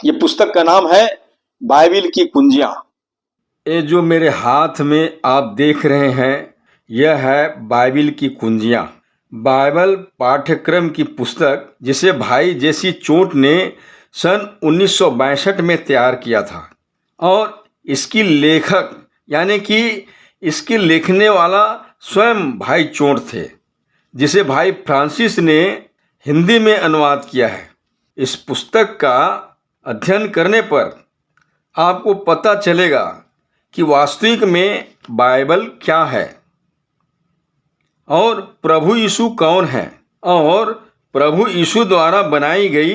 ये पुस्तक का नाम है बाइबिल की कुंजियां। ये जो मेरे हाथ में आप देख रहे हैं यह है बाइबिल की कुंजियां। बाइबल पाठ्यक्रम की पुस्तक जिसे भाई जेसी चोट ने सन 1962 में तैयार किया था और इसकी लेखक यानी कि इसकी लिखने वाला स्वयं भाई चोट थे, जिसे भाई फ्रांसिस ने हिंदी में अनुवाद किया है। इस पुस्तक का अध्ययन करने पर आपको पता चलेगा कि वास्तविक में बाइबल क्या है और प्रभु यीशु कौन है और प्रभु यीशु द्वारा बनाई गई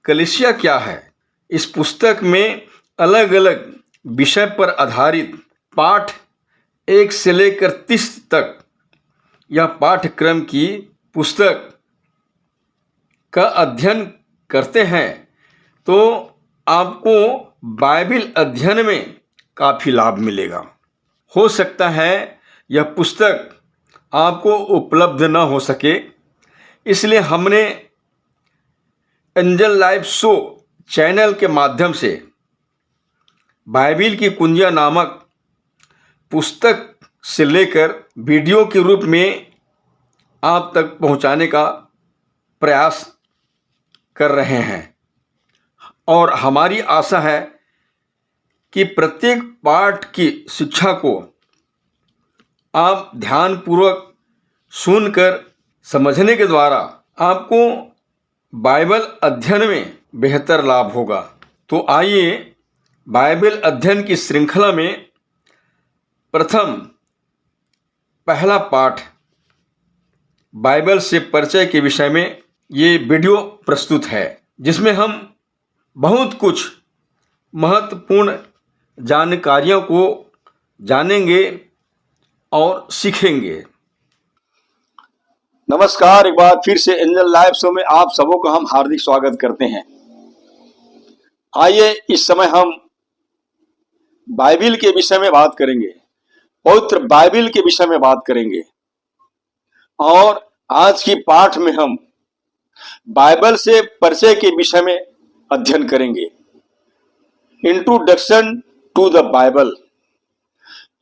कलीसिया क्या है। इस पुस्तक में अलग अलग विषय पर आधारित पाठ 1 से लेकर 30 तक यह पाठ्यक्रम की पुस्तक का अध्ययन करते हैं तो आपको बाइबिल अध्ययन में काफ़ी लाभ मिलेगा। हो सकता है यह पुस्तक आपको उपलब्ध न हो सके, इसलिए हमने एंजल लाइफ शो चैनल के माध्यम से बाइबिल की कुंजियां नामक पुस्तक से लेकर वीडियो के रूप में आप तक पहुंचाने का प्रयास कर रहे हैं और हमारी आशा है कि प्रत्येक पाठ की शिक्षा को आप ध्यानपूर्वक सुनकर समझने के द्वारा आपको बाइबल अध्ययन में बेहतर लाभ होगा। तो आइए बाइबल अध्ययन की श्रृंखला में पहला पाठ बाइबल से परिचय के विषय में ये वीडियो प्रस्तुत है, जिसमें हम बहुत कुछ महत्वपूर्ण जानकारियों को जानेंगे और सीखेंगे। नमस्कार, एक बार फिर से एंजल लाइव शो में आप सबों का हम हार्दिक स्वागत करते हैं। आइए इस समय हम बाइबिल के विषय में बात करेंगे, पवित्र बाइबिल के विषय में बात करेंगे और आज की पाठ में हम बाइबल से परिचय के विषय में अध्ययन करेंगे। Introduction to the Bible.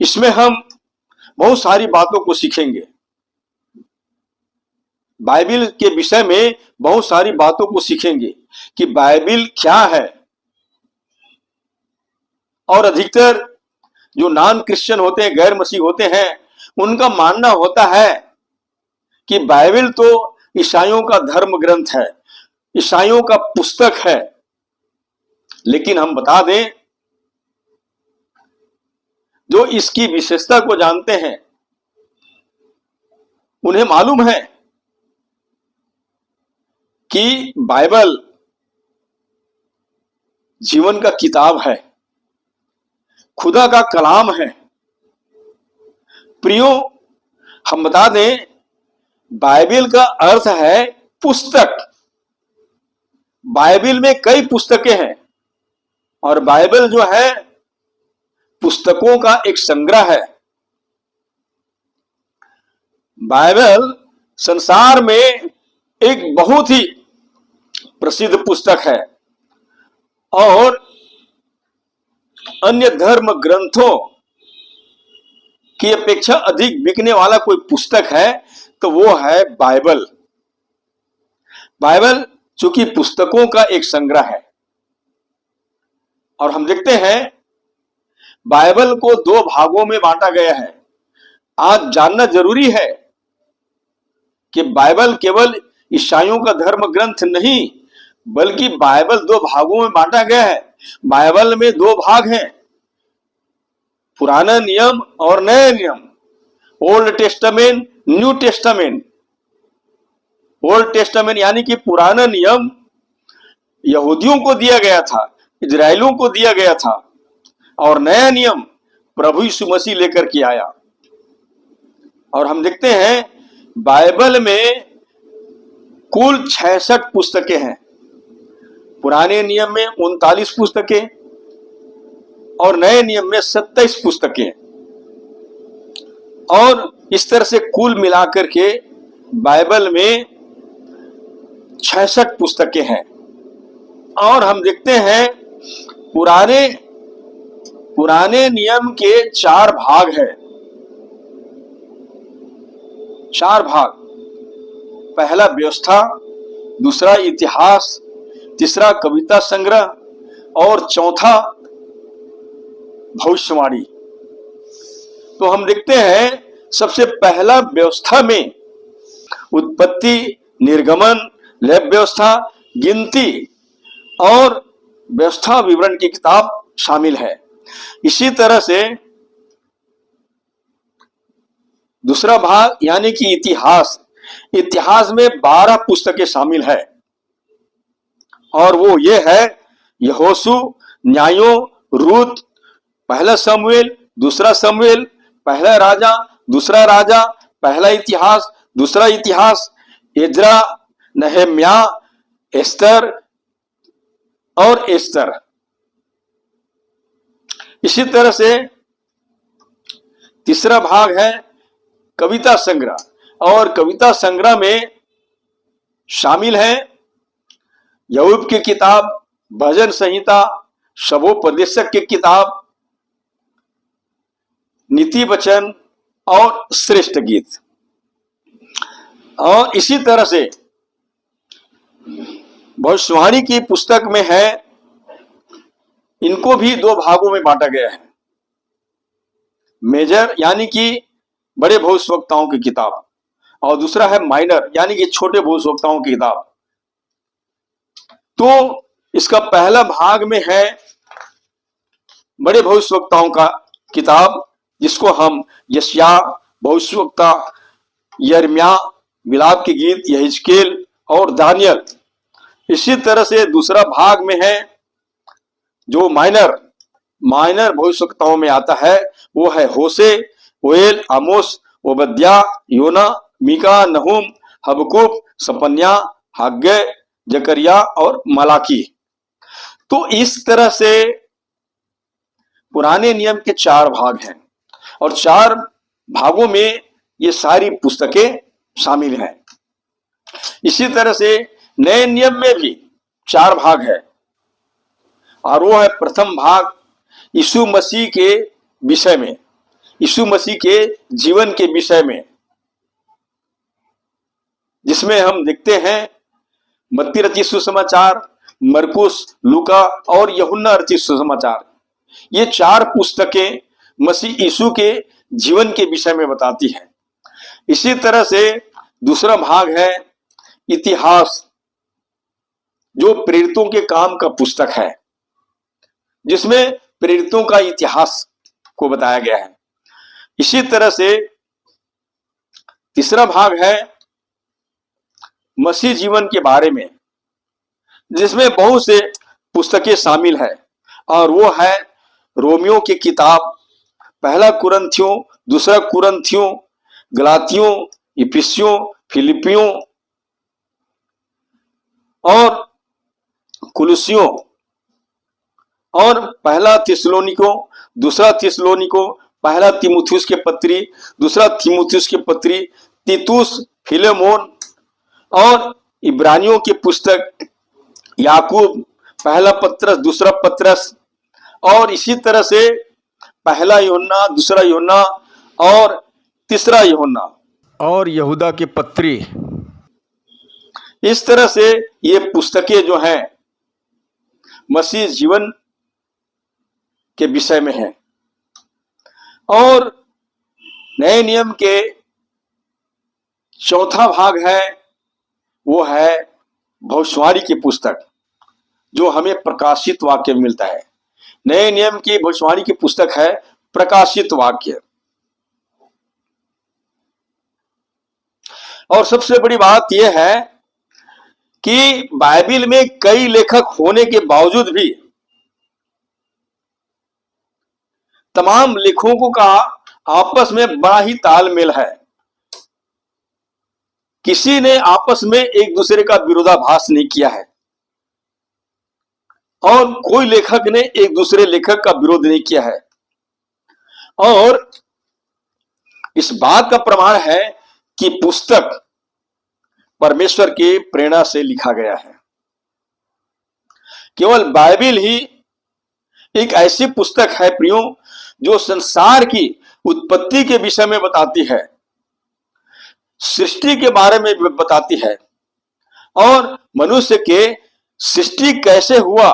इसमें हम बहुत सारी बातों को सीखेंगे। बाइबिल के विषय में बहुत सारी बातों को सीखेंगे कि बाइबिल क्या है। और अधिकतर जो नॉन क्रिश्चियन होते हैं, गैर मसीह होते हैं, उनका मानना होता है कि बाइबिल तो ईसाइयों का धर्म ग्रंथ है, ईसाइयों का पुस्तक है। लेकिन हम बता दें, जो इसकी विशेषता को जानते हैं उन्हें मालूम है कि बाइबल जीवन का किताब है, खुदा का कलाम है। प्रियो, हम बता दें, बाइबिल का अर्थ है पुस्तक। बाइबिल में कई पुस्तकें हैं और बाइबल जो है पुस्तकों का एक संग्रह है। बाइबल संसार में एक बहुत ही प्रसिद्ध पुस्तक है और अन्य धर्म ग्रंथों की अपेक्षा अधिक बिकने वाला कोई पुस्तक है तो वो है बाइबल। बाइबल चूंकि पुस्तकों का एक संग्रह है और हम देखते हैं बाइबल को 2 भागों में बांटा गया है। आज जानना जरूरी है कि बाइबल केवल ईसाइयों का धर्म ग्रंथ नहीं, बल्कि बाइबल 2 भागों में बांटा गया है। बाइबल में 2 भाग हैं, पुराना नियम और नया नियम, old testament, new testament. Old testament यानी कि पुराना नियम यहूदियों को दिया गया था, इजराइलियों को दिया गया था, और नया नियम प्रभु यीशु मसीह लेकर के आया। और हम देखते हैं बाइबल में कुल 66 पुस्तकें हैं। पुराने नियम में 39 पुस्तकें और नए नियम में 27 पुस्तकें, और इस तरह से कुल मिलाकर के बाइबल में 66 पुस्तकें हैं। और हम देखते हैं पुराने पुराने नियम के 4 भाग है। 4 भाग। पहला व्यवस्था, दूसरा इतिहास, तीसरा कविता संग्रह और चौथा भविष्यवाणी। तो हम देखते हैं सबसे पहला व्यवस्था में उत्पत्ति, निर्गमन, लय व्यवस्था, गिनती और व्यवस्था विवरण की किताब शामिल है। इसी तरह से दूसरा भाग यानी कि इतिहास, इतिहास में 12 पुस्तकें शामिल है और वो ये है यहोशू, न्यायों, रूत, पहला शमूएल, दूसरा शमूएल, पहला राजा, दूसरा राजा, पहला इतिहास, दूसरा इतिहास, एज्रा, नहम्याह, एस्तर और एस्तर। इसी तरह से तीसरा भाग है कविता संग्रह और कविता संग्रह में शामिल है यहूब की किताब, भजन संहिता, शबोपदेशक की किताब, नीति वचन और श्रेष्ठ गीत। और इसी तरह से भविष्यवाणी की पुस्तक में है, इनको भी 2 भागों में बांटा गया है। मेजर यानी कि बड़े भविष्यवक्ताओं की किताब और दूसरा है माइनर यानी कि छोटे भविष्यवक्ताओं की किताब। तो इसका पहला भाग में है बड़े भविष्यवक्ताओं का किताब, जिसको हम यशायाह भविष्यवक्ता, यिर्मयाह, विलाप के गीत, यहेजकेल और दानियल। इसी तरह से दूसरा भाग में है जो माइनर भविष्यवक्ताओं में आता है, वो है होशे, योएल, आमोस, ओबद्याह, योना, मीका, नहूम, हबक्कूक, सपन्याह, हग्गै, जकरिया और मलाकी। तो इस तरह से पुराने नियम के 4 भाग हैं और 4 भागों में ये सारी पुस्तकें शामिल हैं। इसी तरह से नए नियम में भी 4 भाग है और वो है प्रथम भाग यीशु मसीह के विषय में, यीशु मसीह के जीवन के विषय में, जिसमें हम देखते हैं मत्ती रचित सुसमाचार, मरकुस, लूका और यूहन्ना रचित सुसमाचार। ये 4 पुस्तकें मसीह यीशु के जीवन के विषय में बताती है। इसी तरह से दूसरा भाग है इतिहास, जो प्रेरितों के काम का पुस्तक है, जिसमें प्रेरितों का इतिहास को बताया गया है। इसी तरह से तीसरा भाग है मसीह जीवन के बारे में, जिसमें बहुत से पुस्तकें शामिल है और वो है रोमियो की किताब, पहला कुरिन्थियों, दूसरा कुरिन्थियों, गलातियों, इफिसियों, फिलिपियों और कुलुसियों और पहला थिस्सलुनीको, दूसरा थिस्सलुनीको, पहला तीमुथियुस के पत्री, दूसरा तीमुथियुस के पत्री, तीतुस, फिलेमोन और इब्रानियों की पुस्तक, याकूब, पहला पत्रस, दूसरा पत्रस और इसी तरह से पहला यूहन्ना, दूसरा यूहन्ना और तीसरा यूहन्ना और यहूदा की पत्री। इस तरह से ये पुस्तकें जो हैं मसीह जीवन के विषय में हैं। और नए नियम के चौथा भाग है, वो है भविष्यवाणी की पुस्तक, जो हमें प्रकाशित वाक्य में मिलता है। नए नियम की भविष्यवाणी की पुस्तक है प्रकाशित वाक्य। और सबसे बड़ी बात यह है कि बाइबिल में कई लेखक होने के बावजूद भी तमाम लेखकों का आपस में बड़ा ही तालमेल है। किसी ने आपस में एक दूसरे का विरोधाभास नहीं किया है और कोई लेखक ने एक दूसरे लेखक का विरोध नहीं किया है। और इस बात का प्रमाण है कि पुस्तक परमेश्वर की प्रेरणा से लिखा गया है। केवल बाइबिल ही एक ऐसी पुस्तक है प्रियो जो संसार की उत्पत्ति के विषय में बताती है, सृष्टि के बारे में बताती है, और मनुष्य के सृष्टि कैसे हुआ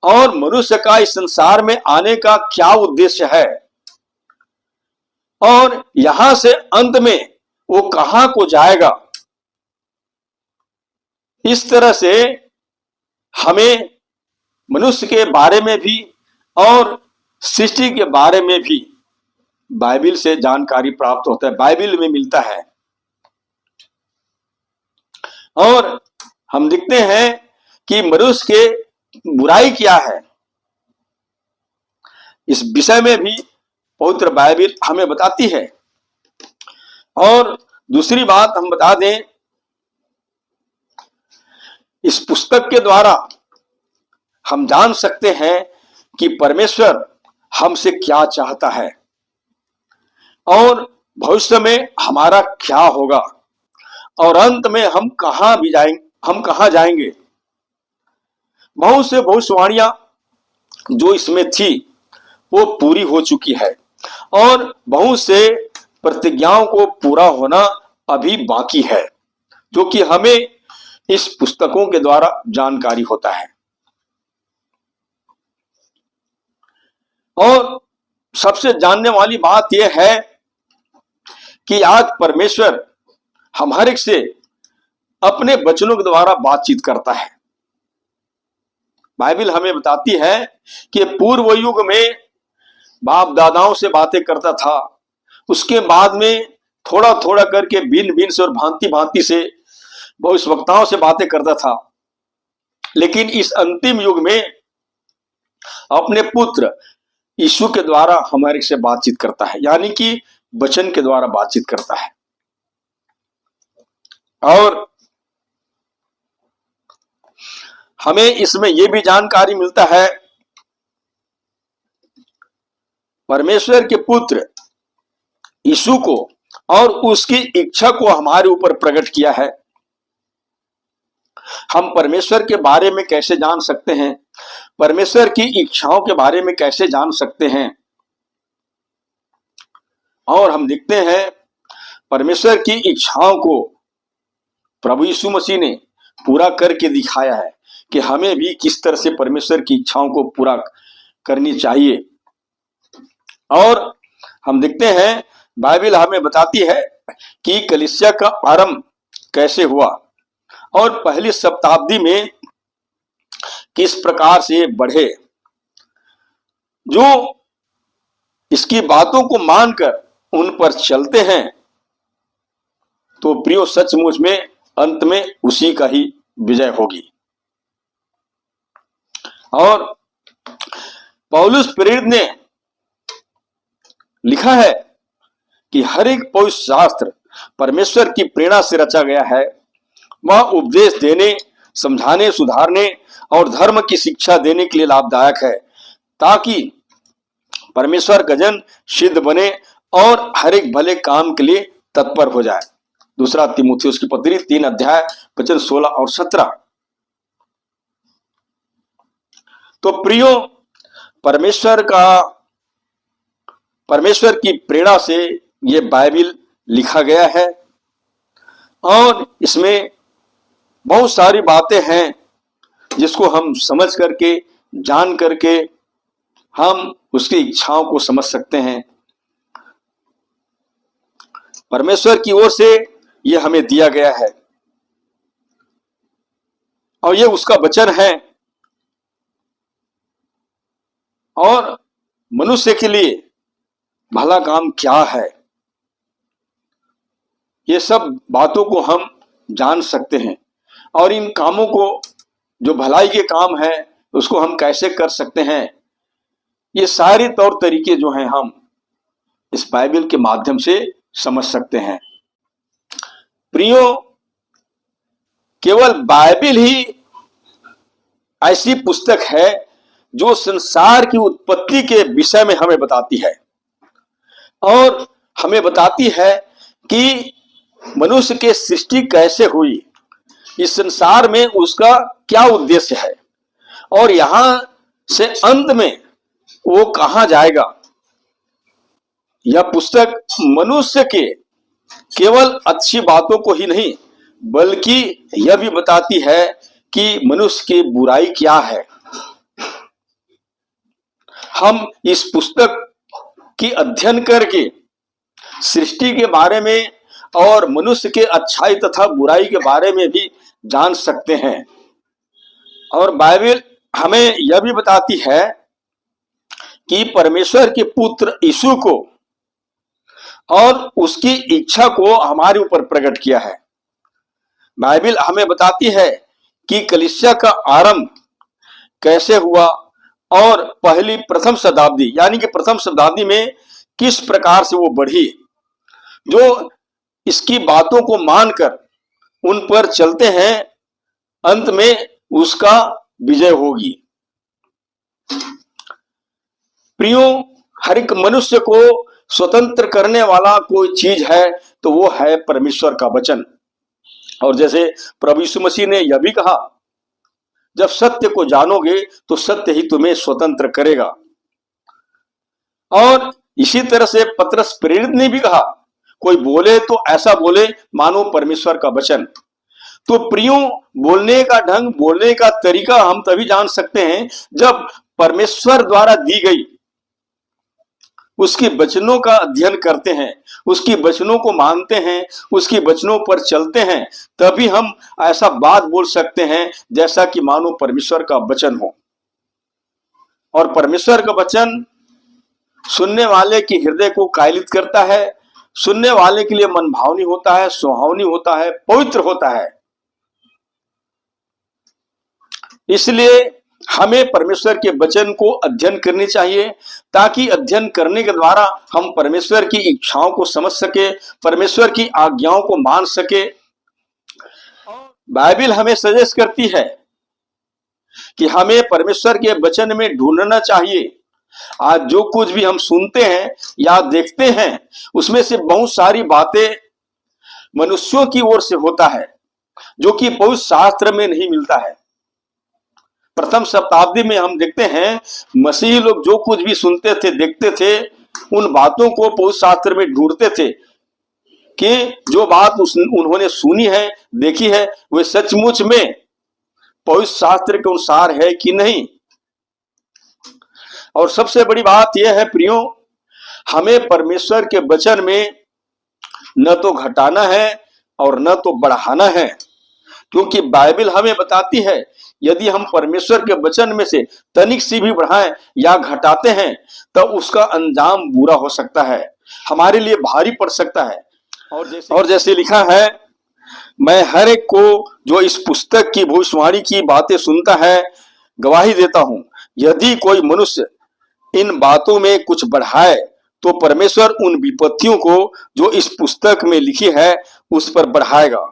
और मनुष्य का इस संसार में आने का क्या उद्देश्य है, और यहां से अंत में वो कहां को जाएगा। इस तरह से हमें मनुष्य के बारे में भी और सृष्टि के बारे में भी बाइबिल से जानकारी प्राप्त होता है, बाइबिल में मिलता है। और हम देखते हैं कि मनुष्य के बुराई क्या है, इस विषय में भी पवित्र बाइबिल हमें बताती है। और दूसरी बात हम बता दें, इस पुस्तक के द्वारा हम जान सकते हैं कि परमेश्वर हमसे क्या चाहता है और भविष्य में हमारा क्या होगा, और अंत में हम कहां जाएंगे। बहुत से भविष्यवाणियां जो इसमें थी वो पूरी हो चुकी है, और बहुत से प्रतिज्ञाओं को पूरा होना अभी बाकी है, जो कि हमें इस पुस्तकों के द्वारा जानकारी होता है। और सबसे जानने वाली बात यह है कि आज परमेश्वर हम हर एक से अपने वचनों के द्वारा बातचीत करता है। बाइबिल हमें बताती है कि पूर्व युग में बाप दादाओं से बातें करता था, उसके बाद में थोड़ा थोड़ा करके भिन्न भिन्न से और भांति भांति से भविष्यवक्ताओं से बातें करता था, लेकिन इस अंतिम युग में अपने पुत्र यीशु के द्वारा हमारे से बातचीत करता है, यानी कि वचन के द्वारा बातचीत करता है। और हमें इसमें यह भी जानकारी मिलता है, परमेश्वर के पुत्र यीशु को और उसकी इच्छा को हमारे ऊपर प्रकट किया है। हम परमेश्वर के बारे में कैसे जान सकते हैं, परमेश्वर की इच्छाओं के बारे में कैसे जान सकते हैं। और हम देखते हैं परमेश्वर की इच्छाओं को प्रभु यीशु मसीह ने पूरा करके दिखाया है कि हमें भी किस तरह से परमेश्वर की इच्छाओं को पूरा करनी चाहिए। और हम देखते हैं बाइबिल हमें बताती है कि कलीसिया का आरंभ कैसे हुआ और पहली शताब्दी में किस प्रकार से बढ़े। जो इसकी बातों को मानकर उन पर चलते हैं तो प्रियो सचमुच में अंत में उसी का ही विजय होगी। और पौलुस प्रेरित ने लिखा है कि हर एक पवित्र शास्त्र परमेश्वर की प्रेरणा से रचा गया है। वह उपदेश देने, समझाने, सुधारने और धर्म की शिक्षा देने के लिए लाभदायक है, ताकि परमेश्वर का जन सिद्ध बने और हर एक भले काम के लिए तत्पर हो जाए। दूसरा तीमुथियुस की पत्री 3 अध्याय वचन 16 और 17। तो प्रियो, परमेश्वर की प्रेरणा से ये बाइबिल लिखा गया है और इसमें बहुत सारी बातें हैं जिसको हम समझ करके, जान करके हम उसकी इच्छाओं को समझ सकते हैं। परमेश्वर की ओर से ये हमें दिया गया है और ये उसका वचन है। और मनुष्य के लिए भला काम क्या है, ये सब बातों को हम जान सकते हैं, और इन कामों को, जो भलाई के काम है, उसको हम कैसे कर सकते हैं, ये सारे तौर तरीके जो हैं हम इस बाइबल के माध्यम से समझ सकते हैं। प्रियो, केवल बाइबल ही ऐसी पुस्तक है जो संसार की उत्पत्ति के विषय में हमें बताती है और हमें बताती है कि मनुष्य के सृष्टि कैसे हुई, इस संसार में उसका क्या उद्देश्य है, और यहां से अंत में वो कहां जाएगा। यह पुस्तक मनुष्य के केवल अच्छी बातों को ही नहीं बल्कि यह भी बताती है कि मनुष्य की बुराई क्या है। हम इस पुस्तक की अध्ययन करके सृष्टि के बारे में और मनुष्य के अच्छाई तथा बुराई के बारे में भी जान सकते हैं। और बाइबल हमें यह भी बताती है कि परमेश्वर के पुत्र यीशु को और उसकी इच्छा को हमारे ऊपर प्रकट किया है। बाइबल हमें बताती है कि कलीसिया का आरंभ कैसे हुआ और प्रथम शताब्दी यानी कि प्रथम शताब्दी में किस प्रकार से वो बढ़ी। जो इसकी बातों को मानकर उन पर चलते हैं अंत में उसका विजय होगी। प्रियो, हर एक मनुष्य को स्वतंत्र करने वाला कोई चीज है तो वो है परमेश्वर का वचन। और जैसे प्रभु यीशु मसीह ने यह भी कहा, जब सत्य को जानोगे तो सत्य ही तुम्हें स्वतंत्र करेगा। और इसी तरह से पतरस प्रेरित ने भी कहा, कोई बोले तो ऐसा बोले मानो परमेश्वर का वचन। तो प्रियो, बोलने का ढंग, बोलने का तरीका हम तभी जान सकते हैं जब परमेश्वर द्वारा दी गई उसकी वचनों का अध्ययन करते हैं, उसकी वचनों को मानते हैं, उसकी वचनों पर चलते हैं, तभी हम ऐसा बात बोल सकते हैं जैसा कि मानो परमेश्वर का वचन हो। और परमेश्वर का वचन सुनने वाले के हृदय को कायलित करता है, सुनने वाले के लिए मनभावनी होता है, सुहावनी होता है, पवित्र होता है। इसलिए हमें परमेश्वर के वचन को अध्ययन करनी चाहिए ताकि अध्ययन करने के द्वारा हम परमेश्वर की इच्छाओं को समझ सके, परमेश्वर की आज्ञाओं को मान सके। बाइबल हमें सजेस्ट करती है कि हमें परमेश्वर के वचन में ढूंढना चाहिए। आज जो कुछ भी हम सुनते हैं या देखते हैं उसमें से बहुत सारी बातें मनुष्यों की ओर से होता है जो कि पवित्र शास्त्र में नहीं मिलता है। प्रथम शताब्दी में हम देखते हैं मसीही लोग जो कुछ भी सुनते थे, देखते थे, उन बातों को पवित्र शास्त्र में ढूंढते थे कि जो बात उन्होंने सुनी है, देखी है, वे सचमुच में पवित्र शास्त्र के अनुसार है कि नहीं। और सबसे बड़ी बात यह है प्रियो, हमें परमेश्वर के वचन में न तो घटाना है और न तो बढ़ाना है, क्योंकि बाइबल हमें बताती है यदि हम परमेश्वर के वचन में से तनिक सी भी बढ़ाएं या घटाते हैं तो उसका अंजाम बुरा हो सकता है, हमारे लिए भारी पड़ सकता है। और जैसे लिखा है, मैं हर एक को जो इस पुस्तक की भविष्यवाणी की बातें सुनता है गवाही देता हूं, यदि कोई मनुष्य इन बातों में कुछ बढ़ाए तो परमेश्वर उन विपत्तियों को जो इस पुस्तक में लिखी है उस पर बढ़ाएगा।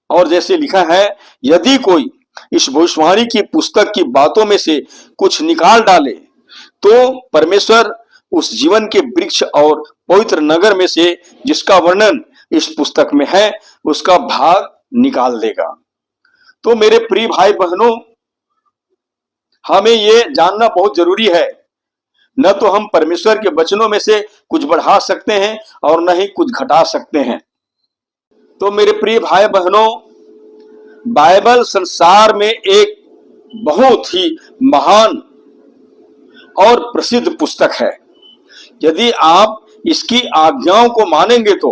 और जैसे लिखा है, यदि कोई इस भविष्यवाणी की पुस्तक की बातों में से कुछ निकाल डाले तो परमेश्वर उस जीवन के वृक्ष और पवित्र नगर में से जिसका वर्णन इस पुस्तक में है उसका भाग निकाल देगा। तो मेरे प्रिय भाई बहनों, हमें ये जानना बहुत जरूरी है, न तो हम परमेश्वर के वचनों में से कुछ बढ़ा सकते हैं और न ही कुछ घटा सकते हैं। तो मेरे प्रिय भाई बहनों, बाइबल संसार में एक बहुत ही महान और प्रसिद्ध पुस्तक है। यदि आप इसकी आज्ञाओं को मानेंगे तो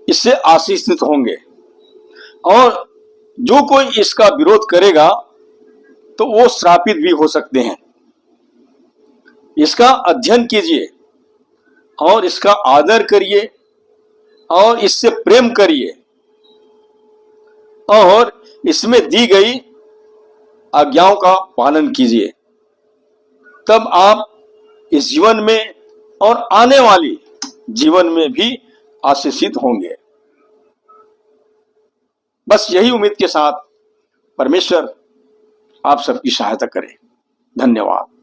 इससे आशीषित होंगे, और जो कोई इसका विरोध करेगा तो वो श्रापित भी हो सकते हैं। इसका अध्ययन कीजिए और इसका आदर करिए और इससे प्रेम करिए और इसमें दी गई आज्ञाओं का पालन कीजिए, तब आप इस जीवन में और आने वाली जीवन में भी आशीषित होंगे। बस यही उम्मीद के साथ परमेश्वर आप सबकी सहायता करे। धन्यवाद।